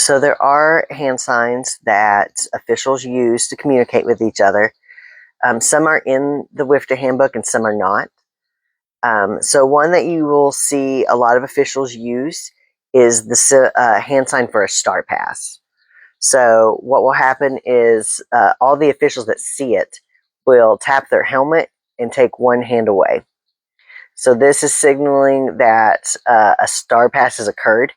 So there are hand signs that officials use to communicate with each other. Some are in the WFDA handbook and some are not. So one that you will see a lot of officials use is the hand sign for a star pass. So what will happen is all the officials that see it will tap their helmet and take one hand away. So this is signaling that a star pass has occurred.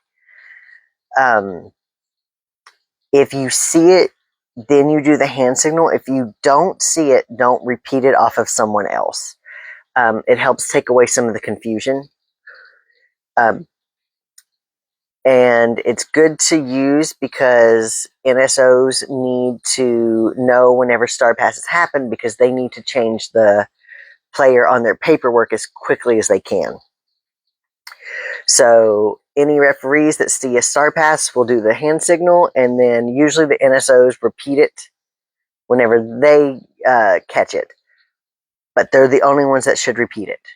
If you see it, then you do the hand signal. If you don't see it, don't repeat it off of someone else. It helps take away some of the confusion. And it's good to use because NSOs need to know whenever star passes happen because they need to change the player on their paperwork as quickly as they can. So any referees that see a star pass will do the hand signal, and then usually the NSOs repeat it whenever they catch it. But they're the only ones that should repeat it.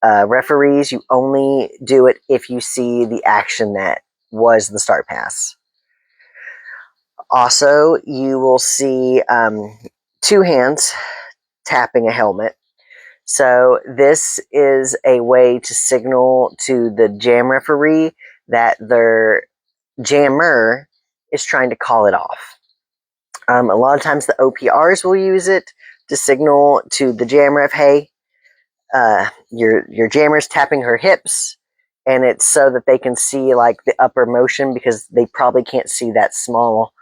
Referees, you only do it if you see the action that was the star pass. Also, you will see two hands tapping a helmet. So this is a way to signal to the jam referee that their jammer is trying to call it off. A lot of times the OPRs will use it to signal to the jam ref, hey, your jammer's tapping her hips, and it's so that they can see like the upper motion because they probably can't see that small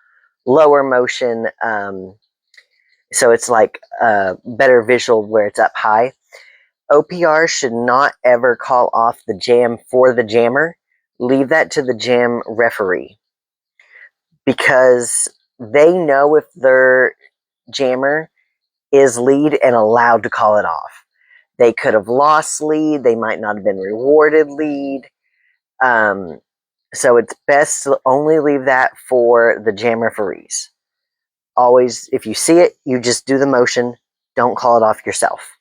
lower motion. So it's like a better visual where it's up high. OPR should not ever call off the jam for the jammer. Leave that to the jam referee because they know if their jammer is lead and allowed to call it off. They could have lost lead. They might not have been rewarded lead. So it's best to only leave that for the jam referees. Always, if you see it, you just do the motion. Don't call it off yourself.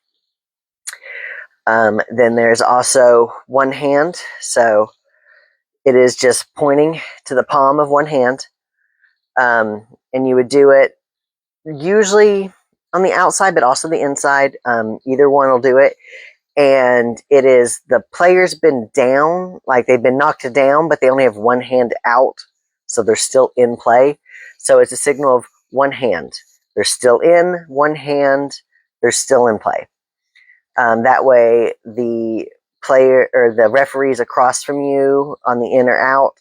Then there's also one hand. So it is just pointing to the palm of one hand. And you would do it usually on the outside, but also the inside. Either one will do it. And it is the player's been down, like they've been knocked down, but they only have one hand out. So they're still in play. So it's a signal of one hand. They're still in, one hand, they're still in play. That way the player or the referees across from you on the in or out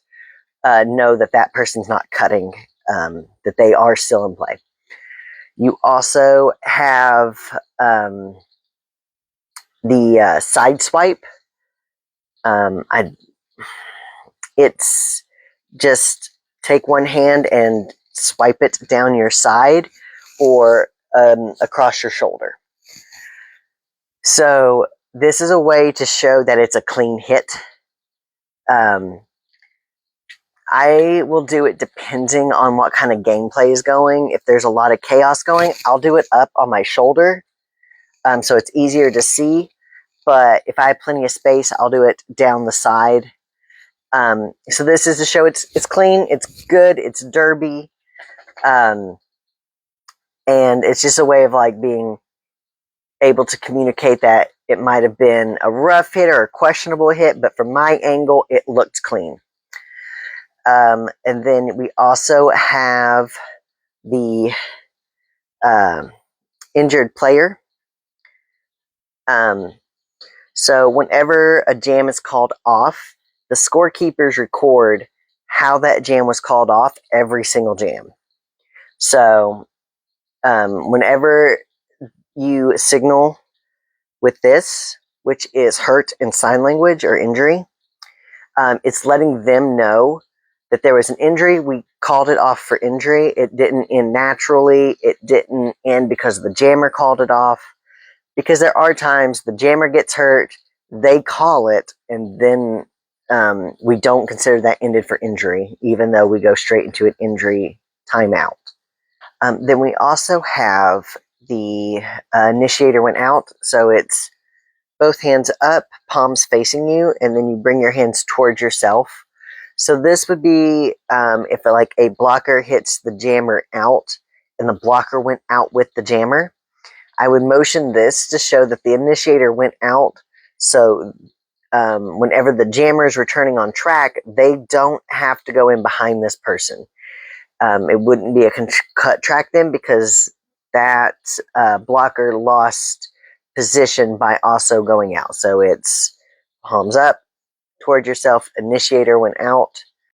know that that person's not cutting, that they are still in play. You also have the side swipe. It's just take one hand and swipe it down your side or across your shoulder. So this is a way to show that it's a clean hit. I will do it depending on what kind of gameplay is going. If there's a lot of chaos going, I'll do it up on my shoulder, so it's easier to see. But if I have plenty of space, I'll do it down the side. So this is to show it's clean, it's good, it's derby, and it's just a way of like being able to communicate that it might have been a rough hit or a questionable hit, but from my angle, it looked clean. And then we also have the injured player. So whenever a jam is called off, the scorekeepers record how that jam was called off every single jam. So whenever you signal with this, which is hurt in sign language or injury, it's letting them know that there was an injury. We called it off for injury. It didn't end naturally. It didn't end because the jammer called it off. Because there are times the jammer gets hurt, they call it, and then we don't consider that ended for injury, even though we go straight into an injury timeout. Then we also have the initiator went out. So it's both hands up, palms facing you, and then you bring your hands towards yourself. So this would be if like a blocker hits the jammer out and the blocker went out with the jammer. I would motion this to show that the initiator went out. So whenever the jammer is returning on track, they don't have to go in behind this person. It wouldn't be a cut track then because that blocker lost position by also going out. So it's palms up toward yourself, initiator went out,